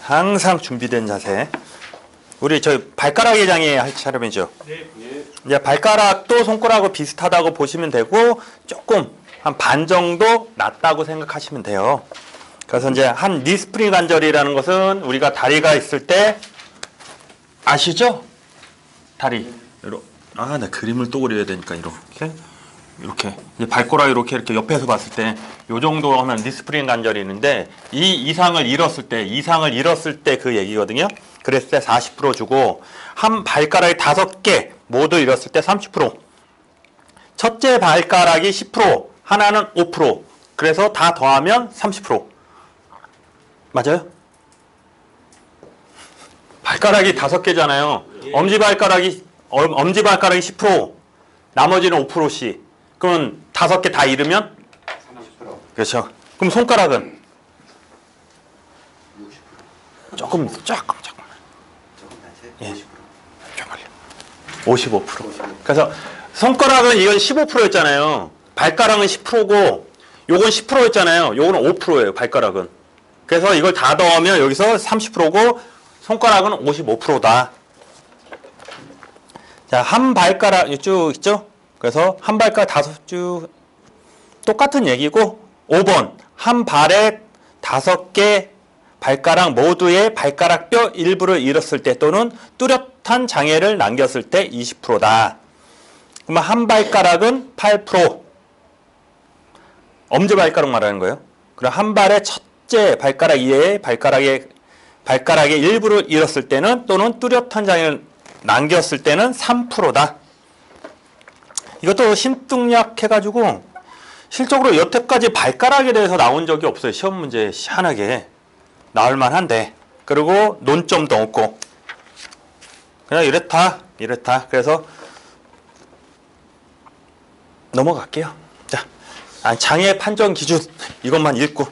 항상 준비된 자세. 우리 저희 발가락의 장애 할 차례이죠. 네. 이제 발가락도 손가락하고 비슷하다고 보시면 되고 조금 한 반 정도 낮다고 생각하시면 돼요. 그래서 이제 한 니스프링 관절이라는 것은 우리가 다리가 있을 때 아시죠? 다리. 아, 나 그림을 또 그려야 되니까 이렇게 이제 발가락 이렇게 옆에서 봤을 때 요 정도 하면 니스프링 관절이 있는데 이 이상을 잃었을 때 그 얘기거든요. 그랬을 때 40% 주고 한 발가락이 5개 모두 잃었을 때 30%. 첫째 발가락이 10%, 하나는 5%. 그래서 다 더하면 30%. 맞아요? 발가락이 5개잖아요. 엄지발가락이 10%, 나머지는 5%씩. 그럼 5개 다 잃으면 30%. 그렇죠. 그럼 손가락은 60%. 조금 조금 예. 낮게 55%. 그래서 손가락은 이건 15%였잖아요. 발가락은 10%고 요건 10%였잖아요. 요거는 5%예요. 발가락은. 그래서 이걸 다 더하면 여기서 30%고 손가락은 55%다. 자, 한 발가락 쭉 있죠? 그래서 한 발가락 5쭉 똑같은 얘기고 5번 한 발에 5개 발가락 모두의 발가락 뼈 일부를 잃었을 때 또는 뚜렷한 장애를 남겼을 때 20%다. 그러면 한 발가락은 8%. 엄지발가락 말하는 거예요. 그럼 한 발의 첫째 발가락 이외의 발가락의 일부를 잃었을 때는 또는 뚜렷한 장애를 남겼을 때는 3%다. 이것도 신뚱약 해가지고 실적으로 여태까지 발가락에 대해서 나온 적이 없어요. 시험 문제 희한하게. 나올 만한데. 그리고 논점도 없고. 그냥 이렇다. 그래서 넘어갈게요. 자, 장애 판정 기준 이것만 읽고.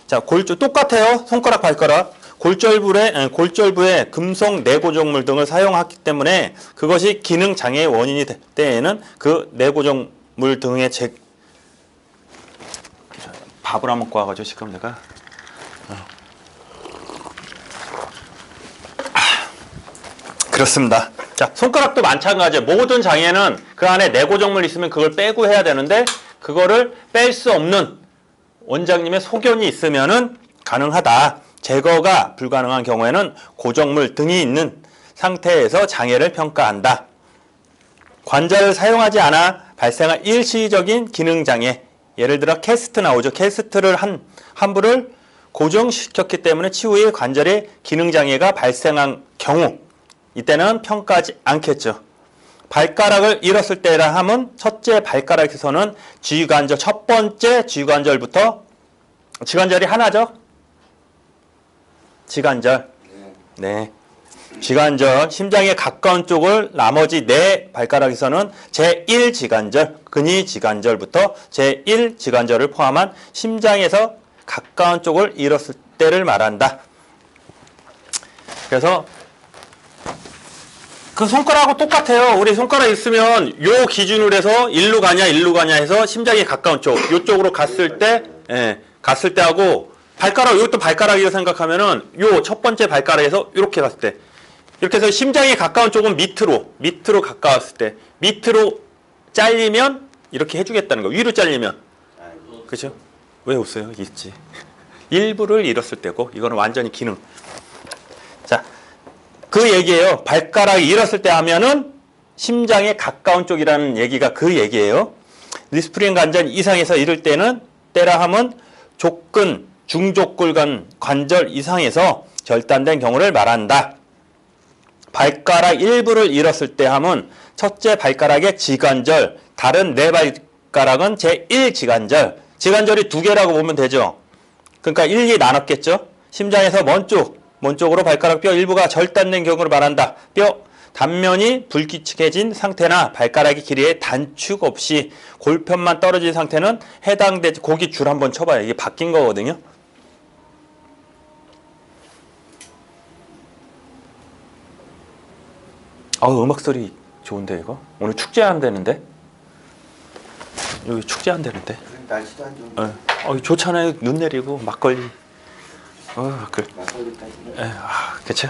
자, 골절 똑같아요. 손가락, 발가락. 골절부에 금속 내고정물 등을 사용하기 때문에 그것이 기능 장애의 원인이 될 때에는 그 내고정물 등의 밥을 안 먹고 와가지고 지금 내가 그렇습니다. 자, 손가락도 마찬가지예요. 모든 장애는 그 안에 내고정물 있으면 그걸 빼고 해야 되는데 그거를 뺄 수 없는 원장님의 소견이 있으면은 가능하다. 제거가 불가능한 경우에는 고정물 등이 있는 상태에서 장애를 평가한다. 관절을 사용하지 않아 발생한 일시적인 기능장애, 예를 들어 캐스트 나오죠. 캐스트를 함부를 고정시켰기 때문에 치후에 관절에 기능장애가 발생한 경우 이때는 평가하지 않겠죠. 발가락을 잃었을 때라 함은 첫째 발가락에서는 쥐관절, 첫 번째 쥐관절부터 쥐관절이 하나죠? 쥐관절. 네. 쥐관절, 심장에 가까운 쪽을 나머지 4발가락에서는 제1쥐관절, 근위쥐관절부터 제1쥐관절을 포함한 심장에서 가까운 쪽을 잃었을 때를 말한다. 그래서 그 손가락하고 똑같아요. 우리 손가락 있으면 요 기준으로 해서 일로 가냐 해서 심장에 가까운 쪽, 요쪽으로 갔을 때 하고 발가락, 이것도 발가락이라고 생각하면은 요 첫 번째 발가락에서 이렇게 갔을 때 이렇게 해서 심장에 가까운 쪽은 밑으로 가까웠을 때 밑으로 잘리면 이렇게 해주겠다는 거. 위로 잘리면 그죠? 왜 웃어요? 있지. 일부를 잃었을 때고 이거는 완전히 기능. 자, 그 얘기예요. 발가락이 잃었을 때 하면은 심장에 가까운 쪽이라는 얘기가 그 얘기예요. 니스프링 관절 이상에서 잃을 때는 때라 함은 족근, 중족골 관절 이상에서 절단된 경우를 말한다. 발가락 일부를 잃었을 때 함은 첫째 발가락의 지관절, 다른 4발가락은 제1지관절. 지관절이 2개라고 보면 되죠. 그러니까 1, 2 나눴겠죠. 심장에서 먼 쪽으로 발가락 뼈 일부가 절단된 경우를 말한다. 뼈 단면이 불규칙해진 상태나 발가락의 길이에 단축 없이 골편만 떨어진 상태는 해당되지. 거기 줄 한번 쳐봐요. 이게 바뀐 거거든요. 음악 소리 좋은데 이거? 오늘 축제 한다는데? 여기 축제 한다는데? 날씨도 안 좋은데. 좋잖아요. 눈 내리고 막걸리. 그, 그치?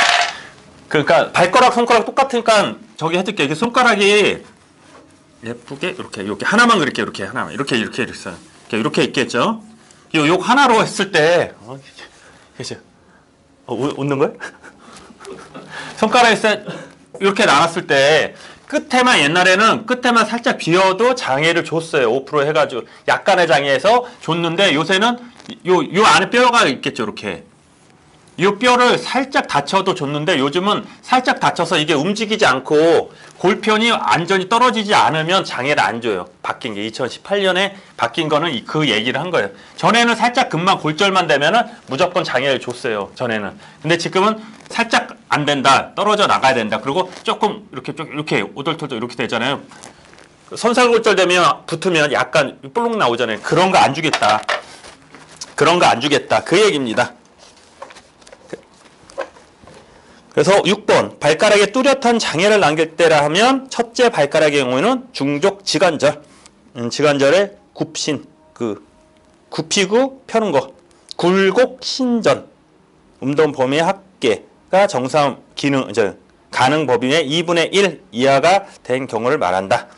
그러니까 발가락, 손가락 똑같으니까 저기 해줄게. 이게 손가락이 예쁘게 이렇게 하나만 그릴게. 이렇게 하나만 이렇게 있어요. 이렇게 있겠죠? 요 하나로 했을 때, 그치? 웃는 거야? 손가락에 이렇게 나눴을 때 끝에만 옛날에는 끝에만 살짝 비어도 장애를 줬어요. 5% 해가지고 약간의 장애에서 줬는데 요새는 요 안에 뼈가 있겠죠. 이렇게 이 뼈를 살짝 다쳐도 줬는데 요즘은 살짝 다쳐서 이게 움직이지 않고 골편이 완전히 떨어지지 않으면 장애를 안 줘요. 바뀐 게 2018년에 바뀐 거는 그 얘기를 한 거예요. 전에는 살짝 금방 골절만 되면은 무조건 장애를 줬어요. 전에는. 근데 지금은 살짝 안 된다. 떨어져 나가야 된다. 그리고 조금 이렇게 오돌토돌 이렇게 되잖아요. 선살골절 되면 붙으면 약간 볼록 나오잖아요. 그런 거 안 주겠다. 그런 거 안 주겠다. 그 얘기입니다. 그래서 6번 발가락에 뚜렷한 장애를 남길 때라 하면 첫째 발가락의 경우에는 중족 지관절, 지관절의 굽신, 굽히고 펴는 거, 굴곡 신전, 운동 범위의 합계가 정상 기능, 가능 범위의 2분의 1 이하가 된 경우를 말한다.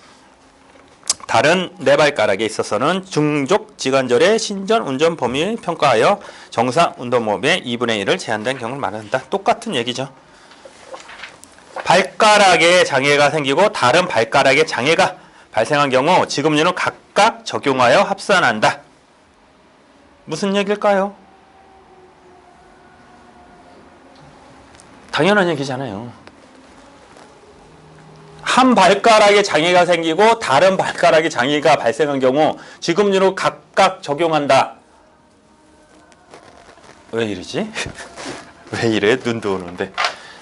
다른 네 발가락에 있어서는 중족 지관절의 신전 운전 범위를 평가하여 정상 운동 범위의 2분의 1을 제한된 경우를 말한다. 똑같은 얘기죠. 발가락에 장애가 생기고 다른 발가락에 장애가 발생한 경우 지급률은 각각 적용하여 합산한다. 무슨 얘기일까요? 당연한 얘기잖아요. 한 발가락에 장애가 생기고 다른 발가락에 장애가 발생한 경우 지급률을 각각 적용한다. 왜 이러지? 왜 이래? 눈도 오는데.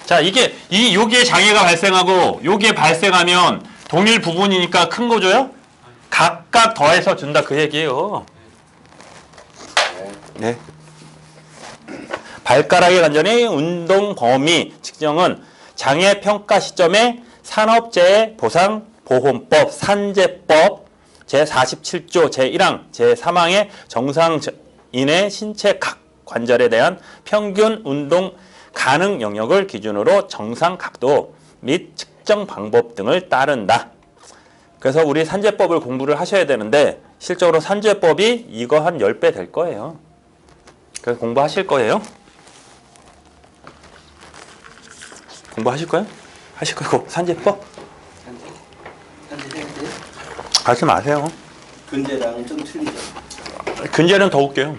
자, 여기에 장애가 발생하고 여기에 발생하면 동일 부분이니까 큰 거 줘요? 각각 더해서 준다 그 얘기예요. 네. 발가락의 관절의 운동 범위 측정은 장애 평가 시점에 산업재해 보상 보험법 산재법 제47조 제1항 제3항의 정상인의 신체 각 관절에 대한 평균 운동 가능 영역을 기준으로 정상 각도 및 측정 방법 등을 따른다. 그래서 우리 산재법을 공부를 하셔야 되는데 실적으로 산재법이 이거 한 10배 될 거예요. 그래서 공부하실 거예요. 공부하실 거예요? 하실 거고 산재법? 하지 마세요. 근제랑은 좀 틀리죠. 근제는 더 웃겨요.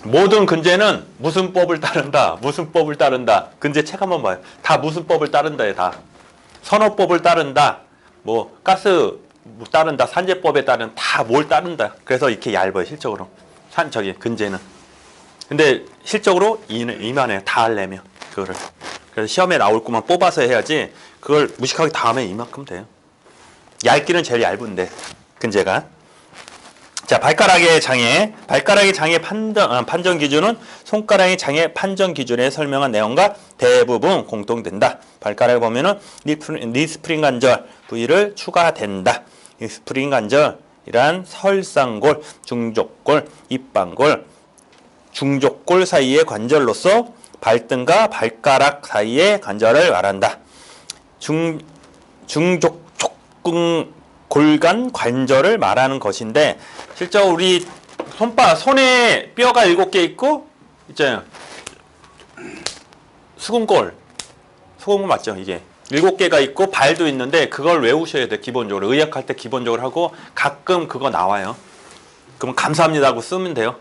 모든 근제는 무슨 법을 따른다. 무슨 법을 따른다. 근제 책 한번 봐요. 다 무슨 법을 따른다에 다. 선호법을 따른다. 뭐 가스 따른다. 산재법에 따른 다 뭘 따른다. 그래서 이렇게 얇아요. 실적으로. 근제는. 근데 실적으로 이만해요. 다 하려면 그거를. 그래서 시험에 나올 것만 뽑아서 해야지 그걸 무식하게 다 하면 이만큼 돼요. 얇기는 제일 얇은데 근제가. 자, 발가락의 장애. 발가락의 장애 판정 기준은 손가락의 장애 판정 기준에 설명한 내용과 대부분 공통된다. 발가락에 보면은 니스프링 관절 부위를 추가된다. 니스프링 관절이란 설상골, 중족골, 입방골, 중족골 사이의 관절로서 발등과 발가락 사이의 관절을 말한다. 중족골간 관절을 말하는 것인데 실제로 우리 손에 뼈가 7개 있고 있잖아요. 수근골 맞죠? 이게 7개가 있고 발도 있는데 그걸 외우셔야 돼요. 기본적으로 의학할 때 기본적으로 하고 가끔 그거 나와요. 그럼 감사합니다 하고 쓰면 돼요.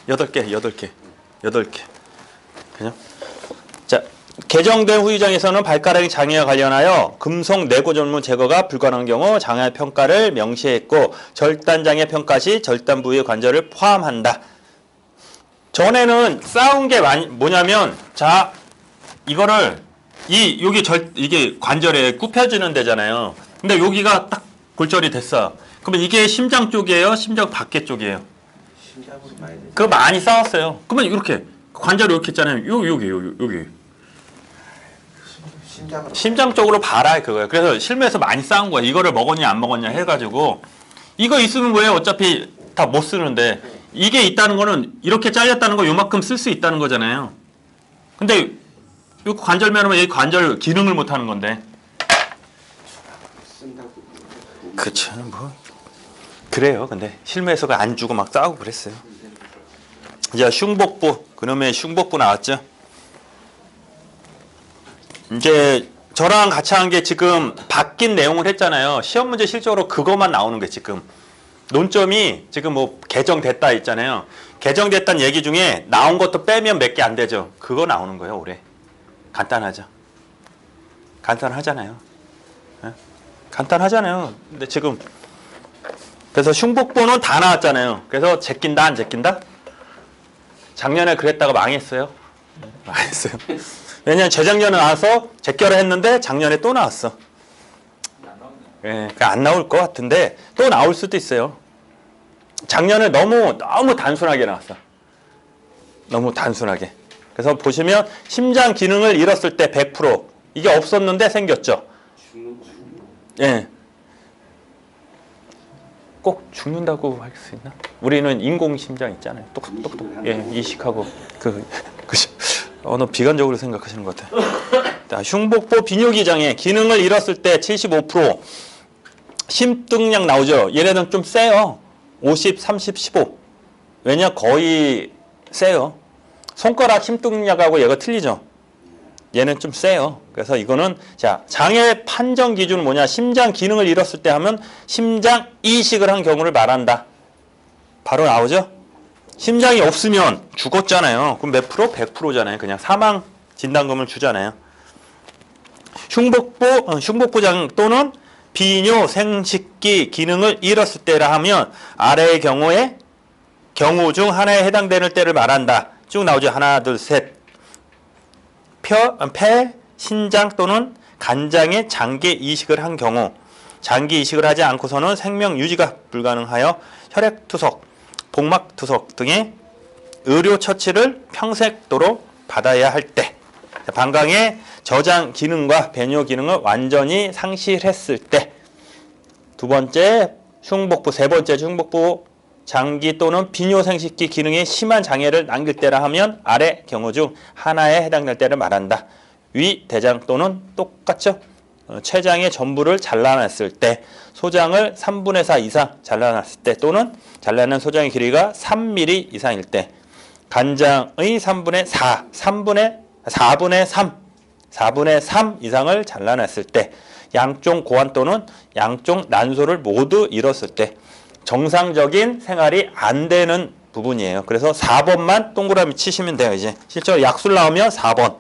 8개? 예. 8개. 그죠? 자, 개정된 후유장에서는 발가락의 장애와 관련하여 금속 내고절문 제거가 불가능한 경우 장애 평가를 명시했고 절단 장애 평가 시 절단 부위의 관절을 포함한다. 전에는 싸운 게 뭐냐면 자, 이거를 이게 관절에 굽혀지는 데잖아요. 근데 여기가 딱 골절이 됐어. 그러면 이게 심장 쪽이에요? 심장 밖에 쪽이에요? 심장으로 봐야 되죠. 그거 많이 싸웠어요. 그러면 이렇게 관절이 이렇게 있잖아요. 여기. 심장으로. 심장 쪽으로 봐라 그거예요. 그래서 실무에서 많이 싸운 거예요. 이거를 먹었냐 안 먹었냐 해가지고 이거 있으면 뭐예요? 어차피 다 못 쓰는데 이게 있다는 거는 이렇게 잘렸다는 거 요만큼 쓸 수 있다는 거잖아요. 근데 이 관절면은 이 관절 기능을 못 하는 건데. 쓴다고. 그쵸, 뭐. 그래요. 근데 실무에서 안 주고 막 싸우고 그랬어요. 이제 흉복부, 그놈의 흉복부 나왔죠. 이제 저랑 같이 한 게 지금 바뀐 내용을 했잖아요. 시험 문제 실적으로 그것만 나오는 게 지금. 논점이 지금 뭐 개정됐다 있잖아요. 개정됐다는 얘기 중에 나온 것도 빼면 몇 개 안 되죠. 그거 나오는 거예요, 올해. 간단하죠. 간단하잖아요. 예? 간단하잖아요. 근데 지금 그래서 흉복부는 다 나왔잖아요. 그래서 제낀다 안 제낀다? 작년에 그랬다가 망했어요. 망했어요. 왜냐면 재작년에 나와서 제껴라 했는데 작년에 또 나왔어. 예, 그러니까 안 나올 것 같은데 또 나올 수도 있어요. 작년에 너무 단순하게 나왔어. 너무 단순하게. 그래서 보시면 심장 기능을 잃었을 때 100% 이게 없었는데 생겼죠. 예. 꼭 죽는다고 할 수 있나? 우리는 인공 심장 있잖아요. 똑똑똑. 예, 이식하고 어느 비관적으로 생각하시는 것 같아요. 자, 흉복부 비뇨기 장애 기능을 잃었을 때 75% 심등량 나오죠. 얘네는 좀 세요. 50, 30, 15. 왜냐? 거의 세요. 손가락 심등량하고 얘가 틀리죠. 얘는 좀 세요. 그래서 이거는 자, 장애 판정 기준은 뭐냐? 심장 기능을 잃었을 때 하면 심장 이식을 한 경우를 말한다. 바로 나오죠? 심장이 없으면 죽었잖아요. 그럼 몇 프로? 100%잖아요. 그냥 사망 진단금을 주잖아요. 흉복부장 또는 비뇨 생식기 기능을 잃었을 때라 하면 아래의 경우에 경우 중 하나에 해당되는 때를 말한다. 쭉 나오죠. 하나, 둘, 셋. 폐, 신장 또는 간장의 장기 이식을 한 경우, 장기 이식을 하지 않고서는 생명 유지가 불가능하여 혈액투석, 복막투석 등의 의료 처치를 평생도록 받아야 할 때, 방광의 저장 기능과 배뇨 기능을 완전히 상실했을 때, 두 번째 흉복부, 세 번째 흉복부 장기 또는 비뇨생식기 기능에 심한 장애를 남길 때라 하면 아래 경우 중 하나에 해당될 때를 말한다. 위, 대장 또는 똑같죠? 췌장의 전부를 잘라냈을 때, 소장을 3분의 4 이상 잘라냈을 때 또는 잘라낸 소장의 길이가 3mm 이상일 때, 간장의 3분의 4, 4분의 3 이상을 잘라냈을 때, 양쪽 고환 또는 양쪽 난소를 모두 잃었을 때, 정상적인 생활이 안 되는 부분이에요. 그래서 4번만 동그라미 치시면 돼요. 이제 실제로 약술 나오면 4번.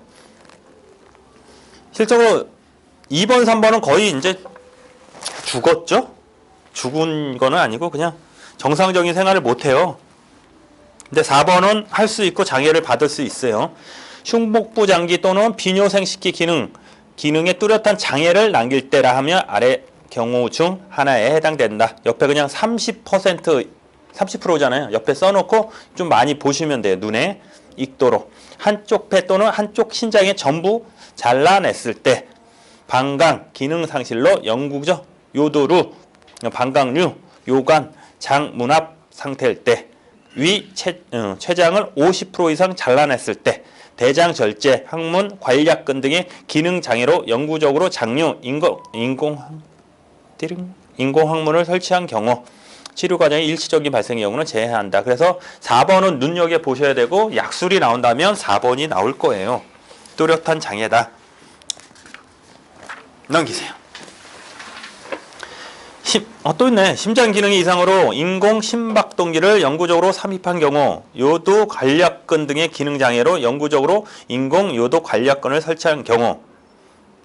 실제로 2번, 3번은 거의 이제 죽었죠? 죽은 거는 아니고 그냥 정상적인 생활을 못 해요. 근데 4번은 할 수 있고 장애를 받을 수 있어요. 흉복부 장기 또는 비뇨생식기 기능에 뚜렷한 장애를 남길 때라 하면 아래 경우 중 하나에 해당된다. 옆에 그냥 30%잖아요. 옆에 써놓고 좀 많이 보시면 돼요. 눈에 익도록. 한쪽 폐 또는 한쪽 신장의 전부 잘라냈을 때, 방광 기능 상실로 영구적 요도루, 방광류, 요관, 장 문합 상태일 때, 위 췌장을 50% 이상 잘라냈을 때, 대장 절제, 항문, 관략근 등의 기능 장애로 영구적으로 장류, 인공항문을 설치한 경우, 치료 과정의 일시적인 발생의 경우는 제외한다. 그래서 4번은 눈여겨 보셔야 되고, 약술이 나온다면 4번이 나올 거예요. 뚜렷한 장애다. 넘기세요. 또 있네. 심장 기능이 이상으로 인공 심박동기를 영구적으로 삽입한 경우, 요도 관략근 등의 기능 장애로 영구적으로 인공 요도 관략근을 설치한 경우,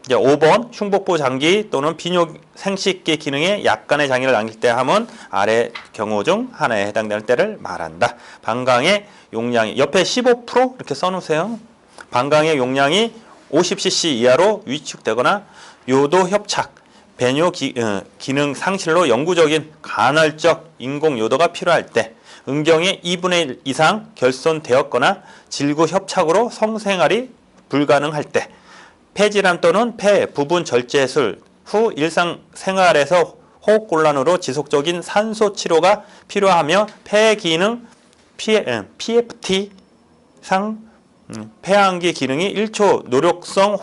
이제 5번 흉복부 장기 또는 비뇨 생식기 기능에 약간의 장애를 남길 때 하면 아래 경우 중 하나에 해당되는 때를 말한다. 방광의 용량이 옆에 15% 이렇게 써놓으세요. 방광의 용량이 50cc 이하로 위축되거나 요도 협착, 배뇨 기능 상실로 영구적인 간헐적 인공 요도가 필요할 때, 음경의 2분의 1 이상 결손되었거나 질구 협착으로 성생활이 불가능할 때, 폐질환 또는 폐 부분 절제술 후 일상생활에서 호흡곤란으로 지속적인 산소 치료가 필요하며 폐 기능 PFT상 폐암기 기능이 1초 노력성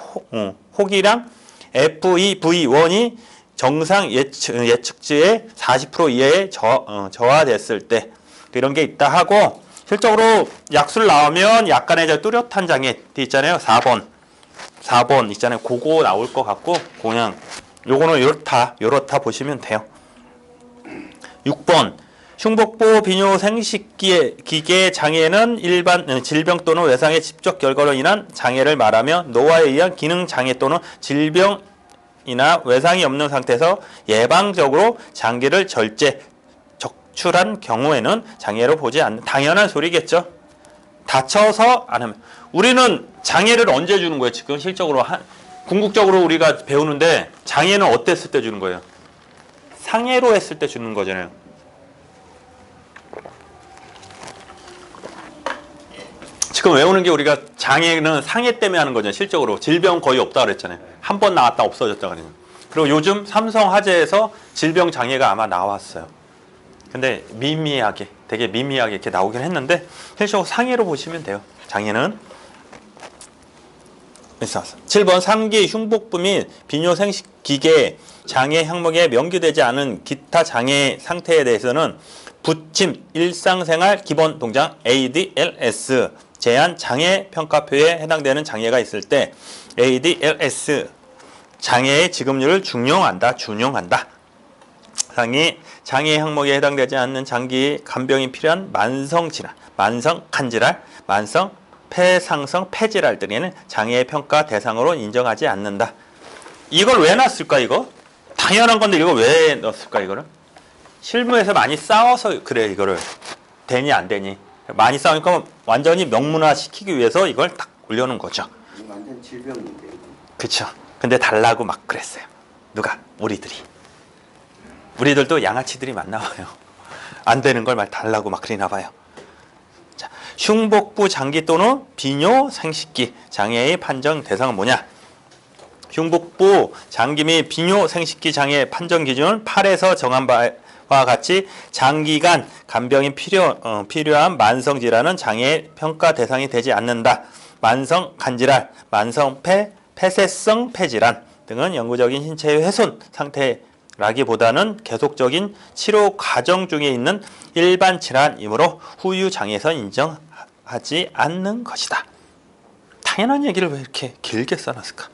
호기량 FEV1이 정상 예측치의 40% 이하에 저하됐을 때 이런 게 있다 하고 실적으로 약술 나오면 약간의 저 뚜렷한 장애 있잖아요. 4번 있잖아요. 그거 나올 것 같고 그냥 요거는 요렇다 보시면 돼요. 6번 흉복부 비뇨 생식기계 장애는 일반 질병 또는 외상의 직접 결과로 인한 장애를 말하며 노화에 의한 기능 장애 또는 질병이나 외상이 없는 상태에서 예방적으로 장기를 적출한 경우에는 장애로 보지 않는 당연한 소리겠죠. 다쳐서 안 하면 우리는 장애를 언제 주는 거예요? 지금 실적으로 궁극적으로 우리가 배우는데 장애는 어땠을 때 주는 거예요? 상해로 했을 때 주는 거잖아요. 지금 외우는 게 우리가 장애는 상해 때문에 하는 거잖아요. 실적으로 질병 거의 없다 그랬잖아요. 한 번 나왔다 없어졌다 그래요. 그리고 요즘 삼성 화재에서 질병 장애가 아마 나왔어요. 근데 미미하게 되게 미미하게 이렇게 나오긴 했는데 실적으로 상해로 보시면 돼요. 장애는 7번 3기 흉복부 및 비뇨 생식기계 장애 항목에 명기되지 않은 기타 장애 상태에 대해서는 부침 일상생활 기본 동작 ADLS 제한 장애 평가표에 해당되는 장애가 있을 때 ADLS 장애의 지급률을 준용한다. 상위 장애 항목에 해당되지 않는 장기 간병이 필요한 만성 질환, 만성 간질환, 만성 폐상성 폐질환 등에는 장애의 평가 대상으로 인정하지 않는다. 이걸 왜 놨을까 이거? 당연한 건데 이거 왜 넣었을까 이거를? 실무에서 많이 싸워서 그래 이거를 되니 안 되니 많이 싸우니까 완전히 명문화 시키기 위해서 이걸 딱 올려놓은 거죠. 완전 질병인데. 그렇죠. 근데 달라고 막 그랬어요. 누가? 우리들도 양아치들이 많나봐요. 안 되는 걸 말 달라고 막 그러나 봐요. 자, 흉복부 장기 또는 비뇨 생식기 장애의 판정 대상은 뭐냐? 흉복부 장기 및 비뇨 생식기 장애 판정 기준은 8에서 정한 바와 같이 장기간 간병이 필요한 만성 질환은 장애의 평가 대상이 되지 않는다. 만성 간질환, 만성 폐쇄성 폐질환 등은 영구적인 신체의 훼손 상태라기보다는 계속적인 치료 과정 중에 있는 일반 질환이므로 후유 장애에서 인정하지 않는 것이다. 당연한 얘기를 왜 이렇게 길게 써놨을까?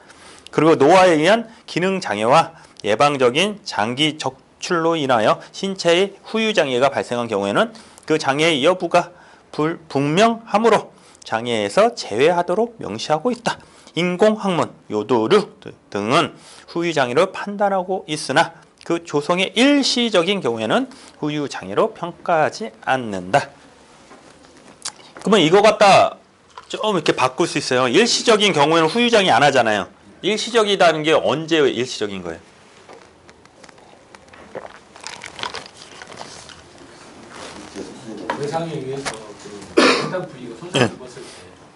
그리고 노화에 의한 기능 장애와 예방적인 장기 적출로 인하여 신체의 후유 장애가 발생한 경우에는 그 장애의 여부가 불분명하므로 장애에서 제외하도록 명시하고 있다. 인공학문, 요도류 등은 후유 장애로 판단하고 있으나 그 조성의 일시적인 경우에는 후유 장애로 평가하지 않는다. 그러면 이거 갖다 좀 이렇게 바꿀 수 있어요. 일시적인 경우에는 후유 장애 안 하잖아요. 일시적이라는 게 언제 일시적인 거예요? 외상에 의해서 그 해당 부위가 손상을 입었을 때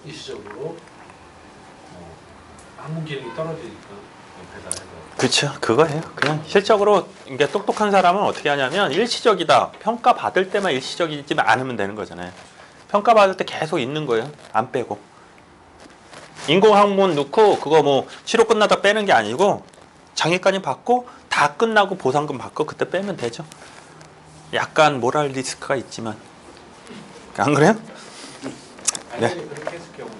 일시적으로 항문 기능이 떨어지니까 배달해서. 그렇죠. 그거예요. 그냥 실적으로 이게 똑똑한 사람은 어떻게 하냐면 일시적이다. 평가 받을 때만 일시적이지만 않으면 되는 거잖아요. 평가 받을 때 계속 있는 거예요. 안 빼고. 인공항문 넣고 그거 뭐 치료 끝나다 빼는 게 아니고 장애까지 받고 다 끝나고 보상금 받고 그때 빼면 되죠. 약간 모랄 리스크가 있지만 안 그래요? 네. 만약에 그렇게 했을 경우는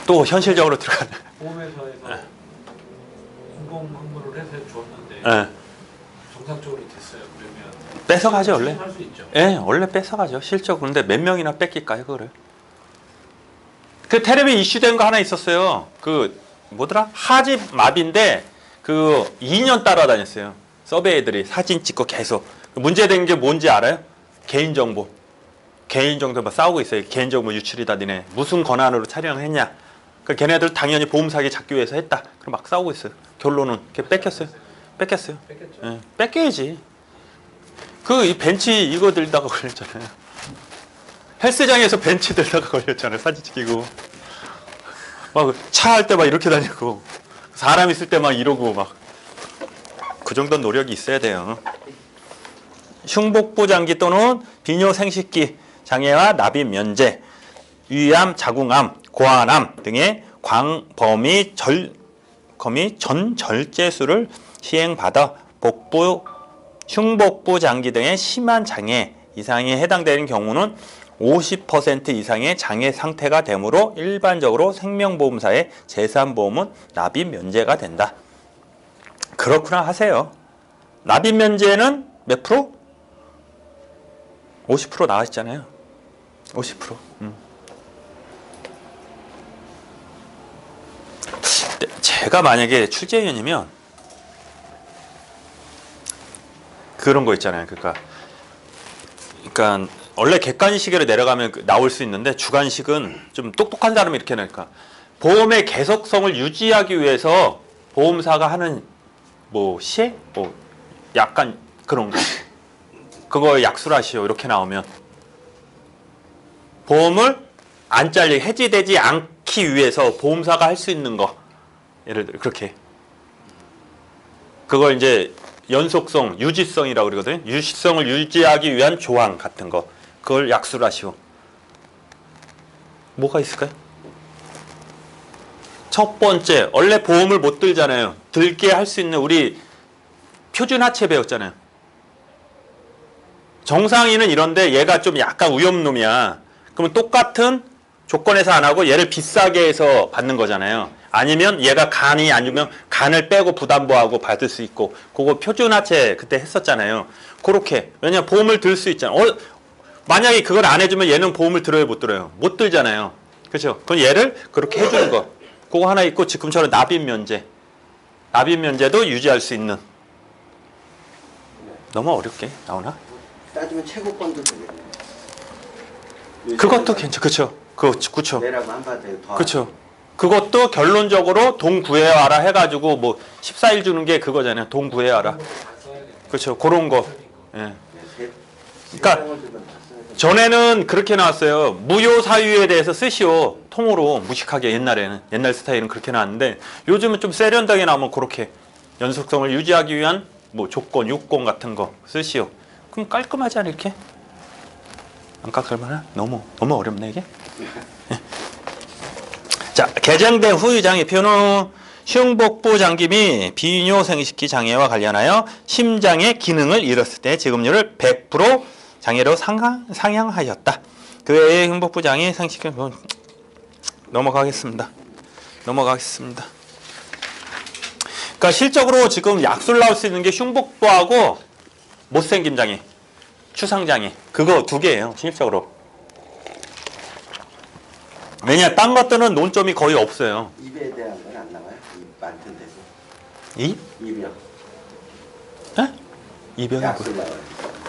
또 현실적으로 들어가네. 보험회사에서 인공항문을 해서 줬는데 네. 정상적으로 됐어요. 그러면 뺏어가죠 원래. 할수 있죠. 예, 원래 뺏어가죠. 실적. 근데 몇 명이나 뺏길까요, 그거를? 그 텔레비 이슈된 거 하나 있었어요. 그 뭐더라? 하집 마비인데 그 2년 따라다녔어요. 서베이들이 사진 찍고 계속. 문제된 게 뭔지 알아요? 개인정보. 개인정보 막 싸우고 있어요. 개인정보 유출이다 니네. 무슨 권한으로 촬영을 했냐. 그 걔네들 당연히 보험 사기 잡기 위해서 했다. 그럼 막 싸우고 있어요. 결론은 걔 뺏겼어요. 뺏겼어요. 뺏겼죠. 예, 뺏겨야지. 그 이 벤치 이거 들다가 걸렸잖아요. 헬스장에서 벤치 들다가 걸렸잖아요. 사진 찍히고. 막 차 할 때 막 이렇게 다니고 사람 있을 때 막 이러고 막 그 정도 노력이 있어야 돼요. 흉복부 장기 또는 비뇨 생식기 장애와 납입 면제, 위암, 자궁암, 고환암 등의 범위 전절제술을 시행받아 흉복부 장기 등의 심한 장애 이상에 해당되는 경우는 50% 이상의 장애 상태가 되므로 일반적으로 생명보험사의 재산보험은 납입 면제가 된다. 그렇구나 하세요. 납입 면제는 몇 프로? 50% 나왔잖아요. 50%. 제가 만약에 출제위원이면 그런 거 있잖아요. 그러니까 원래 객관식으로 내려가면 나올 수 있는데 주관식은 좀 똑똑한 사람이 이렇게 내니까 보험의 계속성을 유지하기 위해서 보험사가 하는 뭐 시행? 뭐 약간 그런 거. 그거 약술하시오. 이렇게 나오면 보험을 안 잘리게 해지되지 않기 위해서 보험사가 할 수 있는 거. 예를 들어 그렇게. 그걸 이제 연속성, 유지성이라고 그러거든요. 유지성을 유지하기 위한 조항 같은 거. 그걸 약술하시오. 뭐가 있을까요? 첫 번째, 원래 보험을 못 들잖아요. 들게 할 수 있는 우리 표준하체 배웠잖아요. 정상인은 이런데 얘가 좀 약간 위험놈이야. 그러면 똑같은 조건에서 안 하고 얘를 비싸게 해서 받는 거잖아요. 아니면 얘가 간이 안 주면 간을 빼고 부담보하고 받을 수 있고 그거 표준하체 그때 했었잖아요. 그렇게. 왜냐면 보험을 들 수 있잖아요. 만약에 그걸 안 해주면 얘는 보험을 들어요, 못 들어요? 못 들잖아요. 그렇죠? 그럼 얘를 그렇게 해주는 거. 그거 하나 있고 지금처럼 납입 면제. 납입 면제도 유지할 수 있는. 너무 어렵게 나오나? 따지면 최고권도 되겠네. 그것도 괜찮. 그렇죠. 그렇죠. 내라고 한 바다에 더. 그렇죠. 그것도 결론적으로 돈 구해와라 해가지고 뭐 14일 주는 게 그거잖아요. 돈 구해와라. 그렇죠. 그런 거. 예. 그러니까 전에는 그렇게 나왔어요. 무효 사유에 대해서 쓰시오. 통으로 무식하게 옛날에는. 옛날 스타일은 그렇게 나왔는데 요즘은 좀 세련되게 나오면 그렇게 연속성을 유지하기 위한 뭐 조건, 요건 같은 거 쓰시오. 그럼 깔끔하지 않아 이렇게? 안 깎을만하? 너무 어렵네 이게. 예. 자, 개정된 후유 장애 표현은 흉복부 장기 및 비뇨 생식기 장애와 관련하여 심장의 기능을 잃었을 때 지급률을 100% 장애로 상향하였다. 그 외에 흉복부 장애 생식기 넘어가겠습니다. 그러니까 실적으로 지금 약술 나올 수 있는 게 흉복부하고 못생김 장애, 추상 장애 그거 두 개예요. 실적으로. 왜냐 딴 것들은 논점이 거의 없어요. 입에 대한 건 안 나와요? 입 많던 데서. 입? 입이요. 에? 입이 약술 나와요.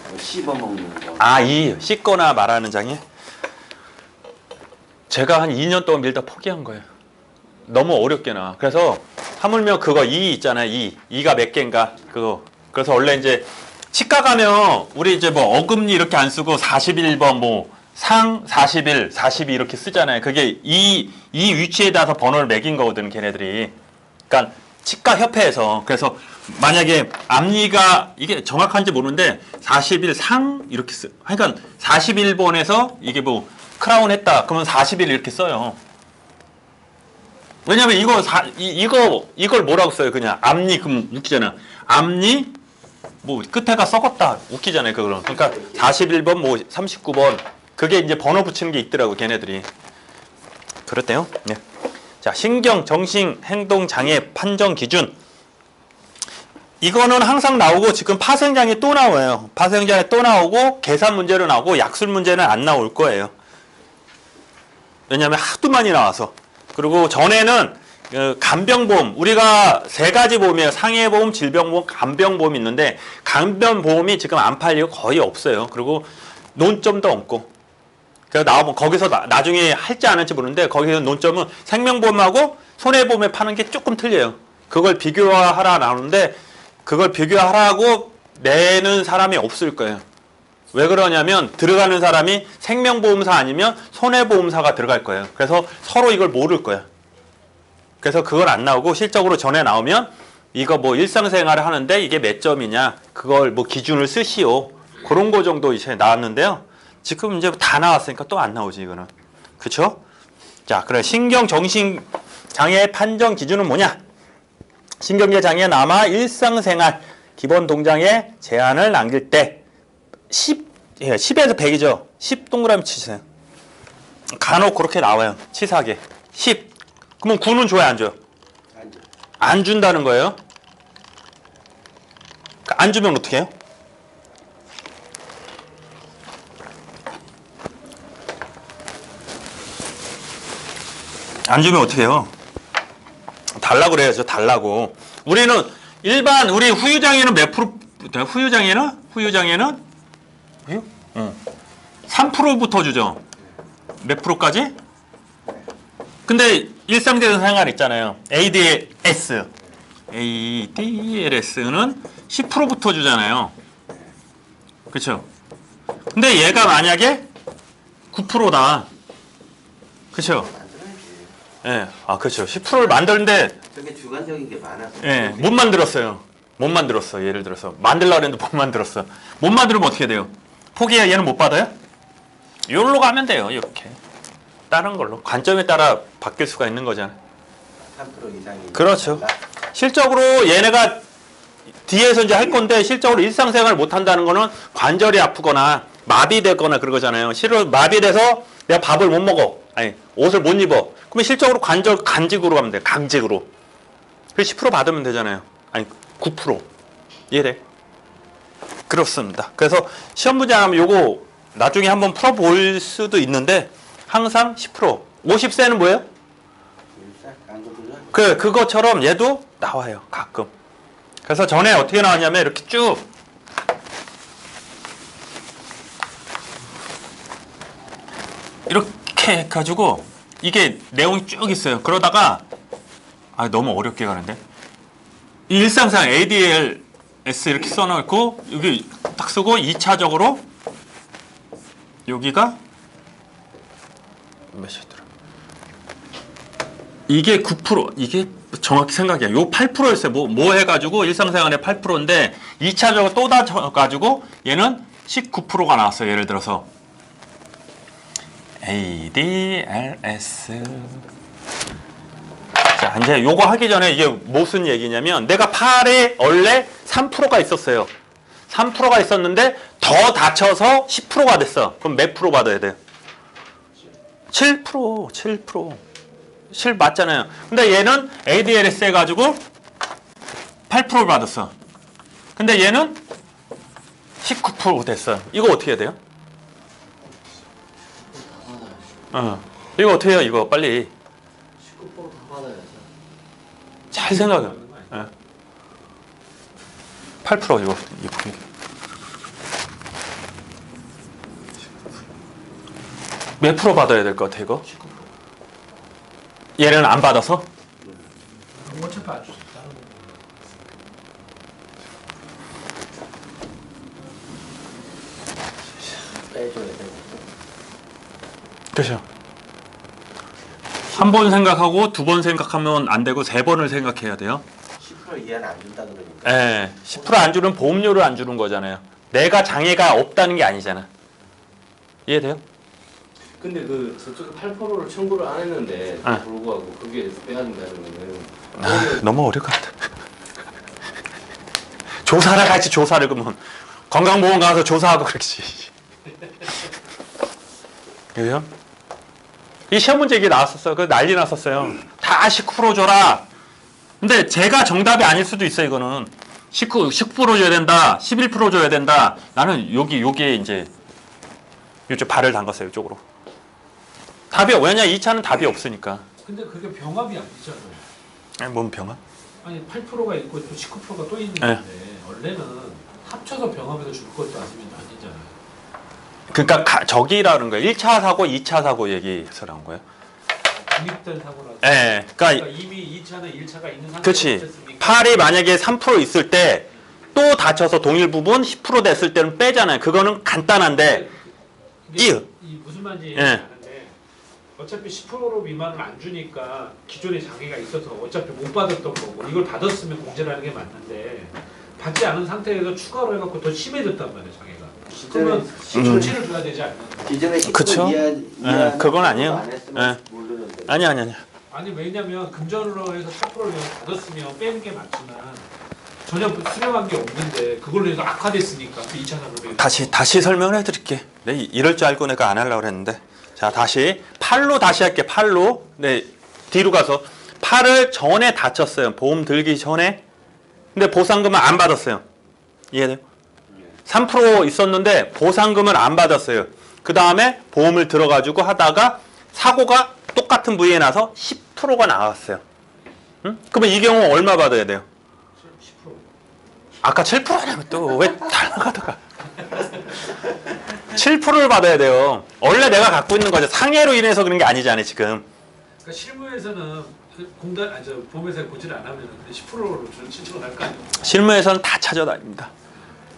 뭐 씹어 먹는 거. 아, 씻거나 말하는 장애? 제가 한 2년 동안 밀다 포기한 거예요. 너무 어렵게 나와. 그래서 하물며 그거 있잖아요. 이가 몇 개인가 그거. 그래서 원래 이제 치과 가면 우리 이제 뭐 어금니 이렇게 안 쓰고 41번 뭐 상 41, 42 이렇게 쓰잖아요. 그게 이 위치에다가 번호를 매긴 거거든, 걔네들이. 그러니까 치과 협회에서. 그래서 만약에 앞니가 이게 정확한지 모르는데 41 상 이렇게 써. 그러니까 41번에서 이게 뭐 크라운 했다. 그러면 41 이렇게 써요. 왜냐면 이걸 뭐라고 써요? 그냥 앞니 그럼 웃기잖아. 앞니 뭐 끝에가 썩었다. 웃기잖아요, 그거는. 그러니까 41번 뭐 39번 그게 이제 번호 붙이는 게 있더라고, 걔네들이. 그렇대요. 네. 자, 신경, 정신, 행동 장애 판정 기준. 이거는 항상 나오고 지금 파생장애 또 나와요. 파생장애 또 나오고 계산 문제로 나오고 약술 문제는 안 나올 거예요. 왜냐하면 하도 많이 나와서. 그리고 전에는 간병보험, 우리가 세 가지 보험이에요. 상해보험, 질병보험, 간병보험이 있는데 간병보험이 지금 안 팔리고 거의 없어요. 그리고 논점도 없고. 그래서 나오면 거기서 나중에 할지 안 할지 모르는데 거기서 논점은 생명보험하고 손해보험에 파는 게 조금 틀려요. 그걸 비교하라 나오는데 그걸 비교하라고 내는 사람이 없을 거예요. 왜 그러냐면 들어가는 사람이 생명보험사 아니면 손해보험사가 들어갈 거예요. 그래서 서로 이걸 모를 거예요. 그래서 그걸 안 나오고 실적으로 전에 나오면 이거 뭐 일상생활을 하는데 이게 몇 점이냐 그걸 뭐 기준을 쓰시오. 그런 거 정도 이제 나왔는데요. 지금 이제 다 나왔으니까 또 안 나오지 이거는. 그쵸? 자, 그래 신경정신장애 판정 기준은 뭐냐? 신경계 장애는 아마 일상생활 기본 동작에 제한을 남길 때 10에서 100이죠. 10 동그라미 치세요. 간혹 그렇게 나와요. 치사하게. 10. 그러면 9는 줘야 안 줘요? 앉아. 안 준다는 거예요. 안 주면 어떻게 해요? 안 주면 어떻게 해요? 달라고 그래야죠. 달라고. 우리는 일반 우리 후유장애는 몇 프로? 후유장애는 3%부터 주죠. 몇 프로까지? 근데 일상적인 생활 있잖아요. ADLS는 10%부터 주잖아요. 그렇죠? 근데 얘가 만약에 9%다. 그렇죠? 예. 아, 그렇죠. 10%를 만드는데 저게 주관적인 게 많아서. 예, 못 만들었어요. 못 만들었어. 예를 들어서 만들려고 했는데 못 만들었어. 못 만들면 어떻게 돼요? 포기해. 얘는 못 받아요? 여기로 가면 돼요. 이렇게. 다른 걸로. 관점에 따라 바뀔 수가 있는 거잖아요. 3% 이상이. 그렇죠. 실적으로 얘네가 뒤에서 이제 할 건데 실적으로 일상생활을 못 한다는 거는 관절이 아프거나 마비되거나 그런 거잖아요. 실은 마비돼서 내가 밥을 못 먹어. 아니, 옷을 못 입어. 그러면 실적으로 관절 간직으로 가면 돼. 강직으로. 그래서 10% 받으면 되잖아요. 아니, 9%. 이해돼? 그렇습니다. 그래서 시험 문제 하면 요거 나중에 한번 풀어볼 수도 있는데 항상 10%. 50세는 뭐예요? 그것처럼 얘도 나와요. 가끔. 그래서 전에 어떻게 나왔냐면 이렇게 쭉 이렇게 해가지고 이게 내용이 쭉 있어요. 그러다가 너무 어렵게 가는데 이 일상상 ADLS 이렇게 써놓고 여기 딱 쓰고 2차적으로 여기가 몇이더라? 이게 9% 이게 정확히 생각이야. 요 8%였어요. 뭐 해가지고 일상생활에 8%인데 2차적으로 또 다져가지고 얘는 19%가 나왔어요. 예를 들어서 ADLS. 자, 이제 요거 하기 전에 이게 무슨 얘기냐면 내가 팔에 원래 3%가 있었어요. 3%가 있었는데 더 다쳐서 10%가 됐어. 그럼 몇 프로 받아야 돼요? 7%. 7 맞잖아요. 근데 얘는 ADLS 해가지고 8%를 받았어. 근데 얘는 19% 됐어. 이거 어떻게 해야 돼요? 이거 어떻게 해요? 이거 빨리. 19%다 받아야죠. 잘 생각해. 8% 이거. 몇 프로 받아야 될 것 같아 이거? 19%. 얘는 안 받아서? 어차피 안 주죠. 빼줘야 되고. 그렇죠. 한 번 생각하고 두 번 생각하면 안 되고 세 번을 생각해야 돼요. 10% 이하는 안 준다 그러니까. 예, 10%안 주는 보험료를 안 주는 거잖아요. 내가 장애가 없다는 게 아니잖아. 이해돼요? 근데 그 저쪽에 8%를 청구를 안 했는데 네. 불구하고 거기에서 빼야 된다는 거는 너무 어려울 것 같아. 조사를 같이 조사를 그러면 건강보험 가서 조사하고 그렇지. 그래요? 이 시험 문제 이게 나왔었어요. 그 난리 났었어요. 다 19% 줘라. 근데 제가 정답이 아닐 수도 있어 이거는. 19% 줘야 된다. 11% 줘야 된다. 나는 여기에 이제 이쪽 발을 담갔어요. 이쪽으로. 답이 왜냐 2차는 답이 없으니까. 근데 그게 병합이 아니잖아요. 아니, 뭔 병아? 아니 8%가 있고 또 19%가 또 있는 네. 건데 원래는 합쳐서 병합해서 줄 것도 아니잖아요. 그러니까 저기라는 거예요. 1차 사고, 2차 사고 얘기해서 나온 거예요. 독립된 사고라서. 예. 그러니까 이미 2차는 1차가 있는 상태에서 그렇지. 어쨌습니까? 팔이 만약에 3% 있을 때 또 다쳐서 동일 부분 10% 됐을 때는 빼잖아요. 그거는 간단한데 이게 무슨 말인지 예. 아는데 어차피 10% 미만을 안 주니까 기존에 장애가 있어서 어차피 못 받았던 거고 이걸 받았으면 공제라는 게 맞는데 받지 않은 상태에서 추가로 해갖고 더 심해졌단 말이에요 장애가. 그러면 조치를 줘야 되지 않나? 기존에 10% 그쵸? 이하 그건 아니에요. 안 했으면 예. 모르는데. 아니. 아니 왜냐면 금전으로 해서 8%를 받았으면 빼는 게 맞지만 전혀 수령한 게 없는데 그걸로 해서 악화됐으니까 그 2차 산업에 다시 설명을 해드릴게. 네, 이럴 줄 알고 내가 안 하려고 그랬는데. 자, 다시 팔로 다시 할게. 팔로. 네, 뒤로 가서 팔을 전에 다쳤어요. 보험 들기 전에. 근데 보상금을 안 받았어요. 이해돼요? 3% 있었는데 보상금을 안 받았어요. 그 다음에 보험을 들어가지고 하다가 사고가 똑같은 부위에 나서 10%가 나왔어요. 응? 그러면 이 경우 얼마 받아야 돼요? 10%. 아까 7%냐면 또 왜 달라가다가 7%를 받아야 돼요. 원래 내가 갖고 있는 거죠. 상해로 인해서 그런 게 아니잖아요, 지금. 그러니까 실무에서는 공단 아니 저 보험회사에 고지를 안 하면 10%로 신청을 할 거 아니에요. 실무에서는 다 찾아다닙니다.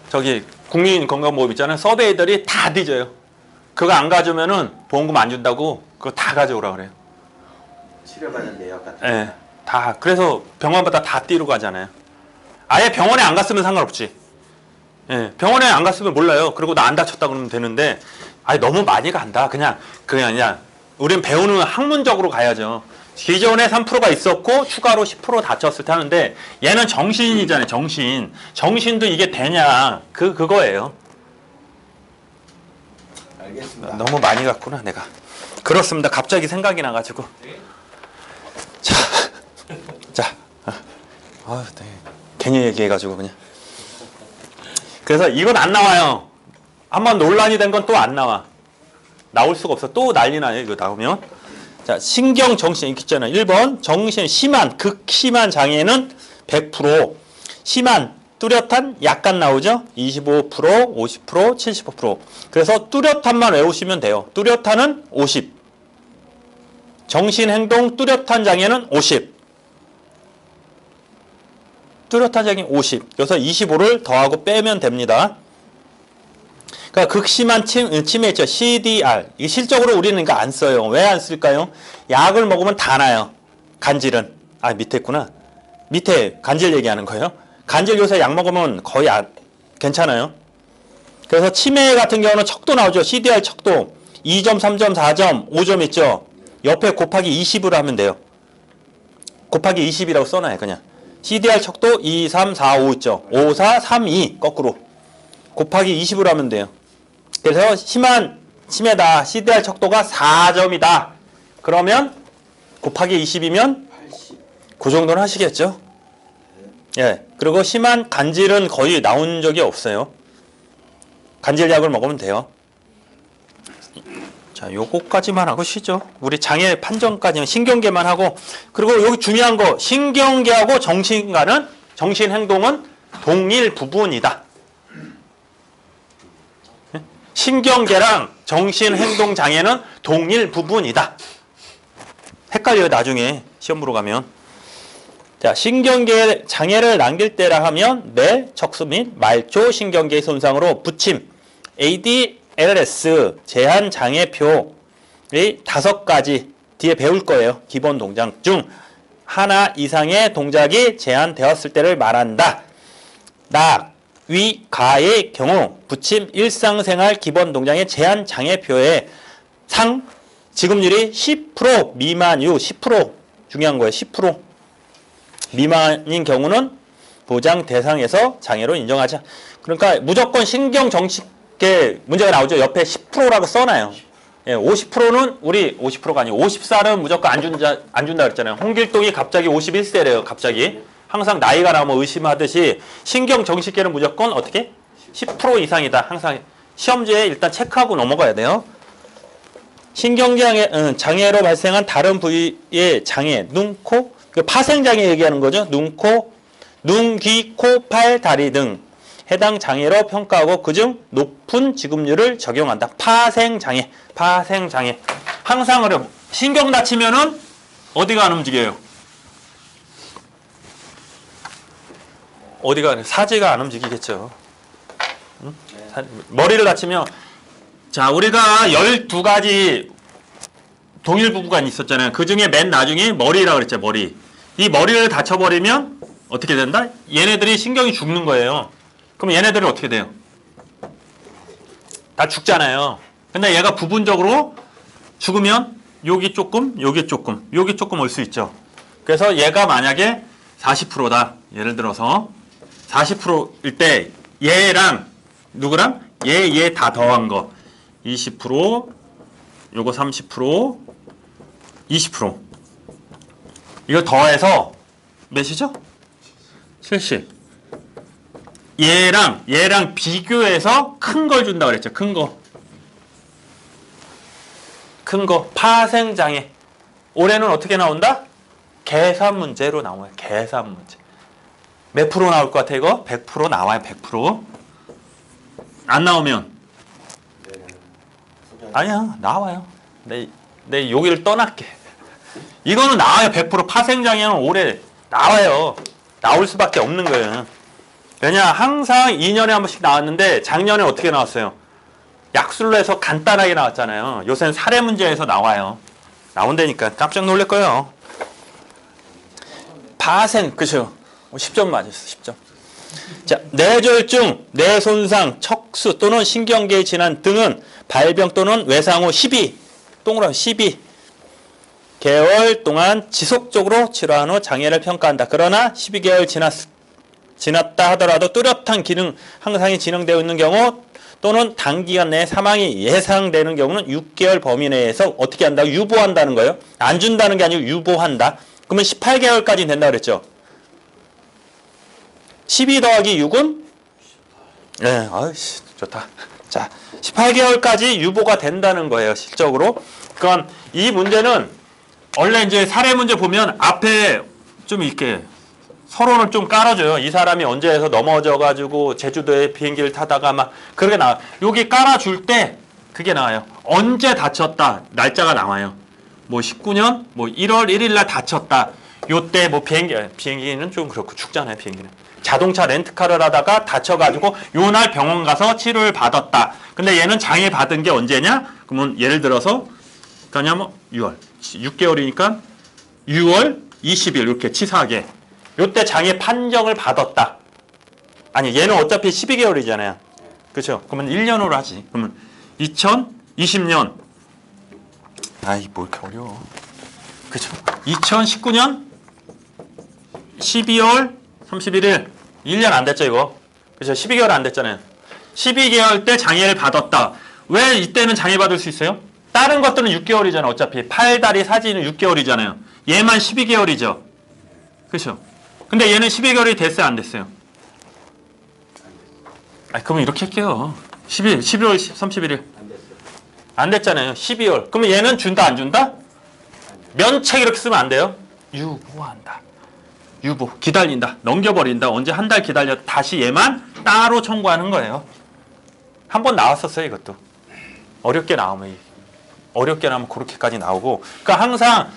저기 국민건강보험 있잖아요. 서베이들이 다 뒤져요. 그거 안 가져오면은 보험금 안 준다고 그거 다 가져오라 그래요. 치료받은 내역 같은 예, 다. 그래서 병원마다 다 뛰러 가잖아요. 아예 병원에 안 갔으면 상관없지. 예, 병원에 안 갔으면 몰라요. 그리고 나 안 다쳤다 그러면 되는데, 아니 너무 많이 간다. 그냥 우린 배우는 학문적으로 가야죠. 기존에 3%가 있었고 추가로 10% 다쳤을 때 하는데 얘는 정신이잖아요. 정신도 이게 되냐 그거예요. 알겠습니다. 너무 많이 갔구나 내가. 그렇습니다. 갑자기 생각이 나가지고. 자, 네. 괜히 얘기해가지고 그냥. 그래서 이건 안 나와요. 한번 논란이 된 건 또 안 나와. 나올 수가 없어. 또 난리 나요. 이거 나오면. 자, 신경 정신 있잖아요. 1번 정신 심한 극심한 장애는 100%, 심한 뚜렷한 약간 나오죠. 25%, 50%, 75%. 그래서 뚜렷한만 외우시면 돼요. 뚜렷한은 50. 정신행동 뚜렷한 장애는 50. 뚜렷한 장애 50. 그래서 25를 더하고 빼면 됩니다. 그러니까 극심한 치매 있죠. CDR. 이 실적으로 우리는 이거 안 써요. 왜 안 쓸까요? 약을 먹으면 다 나요. 간질은. 아, 밑에 있구나. 밑에 간질 얘기하는 거예요. 간질 요새 약 먹으면 거의 괜찮아요. 그래서 치매 같은 경우는 척도 나오죠. CDR 척도. 2점, 3점, 4점, 5점 있죠. 옆에 곱하기 20으로 하면 돼요. 곱하기 20이라고 써놔요. 그냥. CDR 척도 2, 3, 4, 5 있죠. 5, 4, 3, 2 거꾸로. 곱하기 20으로 하면 돼요. 그래서 심한 치매다. CDR 척도가 4점이다. 그러면 곱하기 20이면 80. 그 정도는 하시겠죠? 예. 그리고 심한 간질은 거의 나온 적이 없어요. 간질약을 먹으면 돼요. 자, 요거까지만 하고 쉬죠. 우리 장애 판정까지는 신경계만 하고, 그리고 여기 중요한 거, 신경계하고 정신행동은 동일 부분이다. 신경계랑 정신행동장애는 동일 부분이다. 헷갈려요, 나중에 시험 보러 가면. 자, 신경계 장애를 남길 때라 하면 뇌, 척수 및 말초 신경계의 손상으로 부침, ADLS 제한장애표의 5가지 뒤에 배울 거예요. 기본 동작 중 하나 이상의 동작이 제한되었을 때를 말한다. 낙, 위, 가의 경우 부침 일상생활 기본 동작의 제한장애표의 상 지급률이 10% 미만 이후 10% 중요한 거예요. 10% 미만인 경우는 보장 대상에서 장애로 인정하지. 그러니까 무조건 신경정신계 문제가 나오죠. 옆에 10%라고 써놔요. 예, 50%는 우리 50%가 아니고 54는 무조건 안 준다 그랬잖아요. 홍길동이 갑자기 51세래요. 갑자기. 항상 나이가 나오면 의심하듯이 신경정신계는 무조건 어떻게? 10% 이상이다. 항상 시험지에 일단 체크하고 넘어가야 돼요. 신경장애로 발생한 다른 부위의 장애, 눈, 코, 파생장애 얘기하는 거죠. 눈, 코, 눈, 귀, 코, 팔, 다리 등 해당 장애로 평가하고 그중 높은 지급률을 적용한다. 파생장애. 항상 그래요. 신경 다치면은 어디가 안 움직여요? 어디가 사지가 안 움직이겠죠. 응? 머리를 다치면 자, 우리가 12가지 동일 부부가 있었잖아요. 그 중에 맨 나중에 머리라고 그랬죠. 머리. 이 머리를 다쳐버리면 어떻게 된다? 얘네들이 신경이 죽는 거예요. 그럼 얘네들은 어떻게 돼요? 다 죽잖아요. 근데 얘가 부분적으로 죽으면 여기 조금, 여기 조금, 여기 조금 올 수 있죠. 그래서 얘가 만약에 40%다. 예를 들어서 40%일 때 얘랑 누구랑? 얘 다 더한 거. 20%, 요거 30%, 20%. 이거 더해서 몇이죠? 70. 얘랑 비교해서 큰 걸 준다 그랬죠. 큰 거. 큰 거. 파생장애. 올해는 어떻게 나온다? 계산 문제로 나와요. 계산 문제. 몇 프로 나올 것 같아 이거? 100% 나와요. 100%. 안 나오면 아니야. 나와요. 내 여기를 떠날게. 이거는 나와요. 100% 파생장애는 올해 나와요. 나올 수밖에 없는 거예요. 왜냐 항상 2년에 한 번씩 나왔는데 작년에 어떻게 나왔어요? 약술로 해서 간단하게 나왔잖아요. 요새는 사례 문제에서 나와요. 나온다니까 깜짝 놀랄 거예요. 파생 그죠? 10점 맞았어. 10점. 자, 뇌졸중, 뇌손상, 척수 또는 신경계의 질환 등은 발병 또는 외상 후 12 동그라미 12개월 동안 지속적으로 치료한 후 장애를 평가한다. 그러나 12개월 지났다 하더라도 뚜렷한 기능 향상이 진행되어 있는 경우 또는 단기간 내에 사망이 예상되는 경우는 6개월 범위 내에서 어떻게 한다? 유보한다는 거예요. 안 준다는 게 아니고 유보한다. 그러면 18개월까지 된다 그랬죠. 12 더하기 6은? 네, 아이씨, 좋다. 자, 18개월까지 유보가 된다는 거예요, 실적으로. 그러니까 이 문제는 원래 이제 사례 문제 보면 앞에 좀 이렇게 서론을 좀 깔아줘요. 이 사람이 언제에서 넘어져가지고 제주도에 비행기를 타다가 막 그렇게 나와. 여기 깔아줄 때 그게 나와요. 언제 다쳤다. 날짜가 나와요. 뭐 19년, 뭐 1월 1일 날 다쳤다. 요때 뭐 비행기는 좀 그렇고 죽잖아요, 비행기는. 자동차 렌트카를 하다가 다쳐가지고 요 날 병원 가서 치료를 받았다. 근데 얘는 장애 받은 게 언제냐? 그러면 예를 들어서 그러냐면 6월 6개월이니까 6월 20일 이렇게 치사하게 요때 장애 판정을 받았다. 아니 얘는 어차피 12개월이잖아요. 그렇죠? 그러면 1년으로 하지. 그러면 2020년 아이 뭐 이렇게 어려워. 그렇죠? 2019년 12월 31일 1년 안 됐죠 이거. 그렇죠? 12개월 안 됐잖아요. 12개월 때 장애를 받았다. 왜 이때는 장애 받을 수 있어요? 다른 것들은 6개월이잖아. 어차피 팔다리 사진은 6개월이잖아요. 얘만 12개월이죠. 그렇죠? 근데 얘는 12개월이 됐어요? 안 됐어요? 아, 그러면 이렇게 할게요. 12월 31일. 안 됐잖아요. 12월. 그러면 얘는 준다 안 준다? 면책 이렇게 쓰면 안 돼요. 유보한다. 유보. 기다린다. 넘겨버린다. 언제 한 달 기다려 다시 얘만 따로 청구하는 거예요. 한 번 나왔었어요. 이것도. 어렵게 나오면 그렇게까지 나오고. 그러니까 항상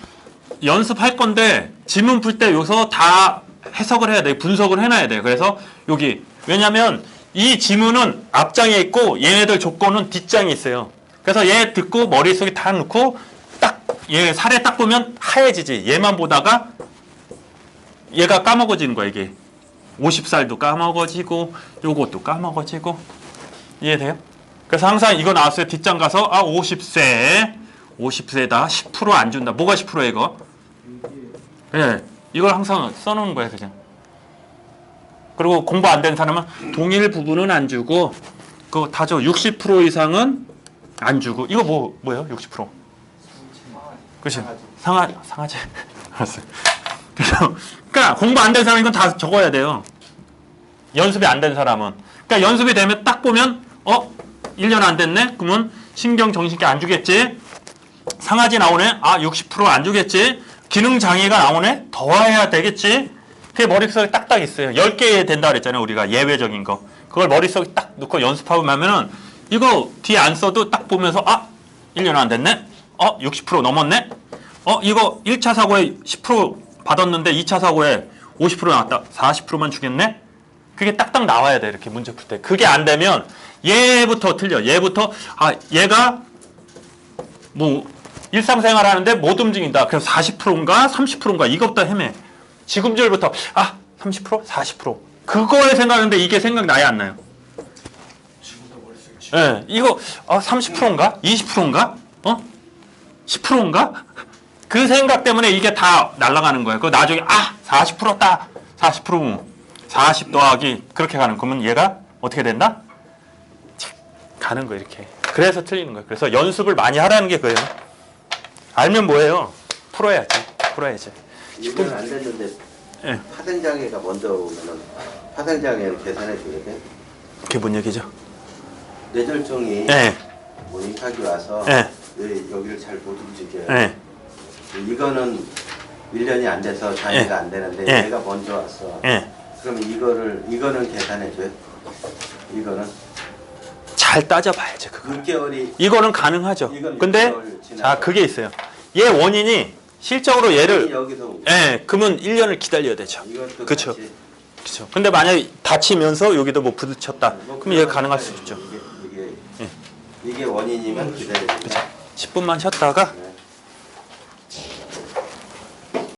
연습할 건데 지문 풀 때 여기서 다 해석을 해야 돼. 분석을 해놔야 돼요. 그래서 여기 왜냐면 이 지문은 앞장에 있고 얘네들 조건은 뒷장에 있어요. 그래서 얘 듣고 머릿속에 다 넣고 딱 얘 사례 딱 보면 하얘지지. 얘만 보다가 얘가 까먹어지는 거야. 이게 50살도 까먹어지고 요것도 까먹어지고 이해돼요? 그래서 항상 이거 나왔어요. 뒷장 가서 50세다 10% 안 준다. 뭐가 10%야 이거? 예, 이걸 항상 써놓는 거예요. 그냥. 그리고 공부 안 된 사람은 동일 부분은 안 주고 그거 다죠. 60% 이상은 안 주고 이거 뭐예요? 60%? 그렇죠. 상하지. 알았어요. 그러니까 공부 안 된 사람은 이건 다 적어야 돼요. 연습이 안 된 사람은. 그러니까 연습이 되면 딱 보면 1년 안 됐네? 그러면 신경정신과 안 주겠지? 상하지 나오네? 60% 안 주겠지? 기능장애가 나오네? 더해야 되겠지? 그게 머릿속에 딱딱 있어요. 10개 된다 그랬잖아요. 우리가 예외적인 거. 그걸 머릿속에 딱 넣고 연습하고 나면은 이거 뒤에 안 써도 딱 보면서 1년 안 됐네? 60% 넘었네? 이거 1차 사고에 10% 받았는데 2차 사고에 50% 나왔다. 40%만 주겠네? 그게 딱딱 나와야 돼. 이렇게 문제 풀 때. 그게 안 되면 얘부터 틀려. 얘부터 얘가 뭐 일상생활 하는데 못 움직인다. 그래서 40%인가 30%인가 이것부터 헤매. 지금절부터 30%? 40%. 그거에 생각하는데 이게 생각나야 안 나요? 지금도 머릿속에 예, 이거 30%인가? 20%인가? 10%인가? 그 생각 때문에 이게 다 날아가는 거예요. 그 나중에 40%다. 40 더하기 그렇게 가는. 그러면 얘가 어떻게 된다? 가는 거 이렇게. 그래서 틀리는 거예요. 그래서 연습을 많이 하라는 게 그거예요. 알면 뭐예요? 풀어야지. 1년 안 됐는데 예. 파생장애가 먼저 오면은 파생장애를 계산해 줘야 돼. 그게 뭔 얘기죠? 뇌졸중이 예. 뭐 임파기 와서 예. 왜 여기를 잘 못 움직여요. 예. 이거는 1년이 안 돼서 장애가 안 되는데 예. 얘가 먼저 왔어. 예. 그러면 이거는 계산해 줘요. 이거는 잘 따져봐야죠, 그거. 6개월이 이거는 가능하죠. 이건 근데 6개월 지나서 자, 그게 있어요. 얘 원인이 실적으로 얘를 여기서 오고 그러면 1년을 기다려야 되죠. 이것도 그쵸. 같이 그렇죠. 근데 만약에 다치면서 여기도 뭐 부딪혔다. 뭐 그럼 얘가 가능할 수 있죠. 이게 원인이면 기다려야 돼. 10분만 쉬었다가 네.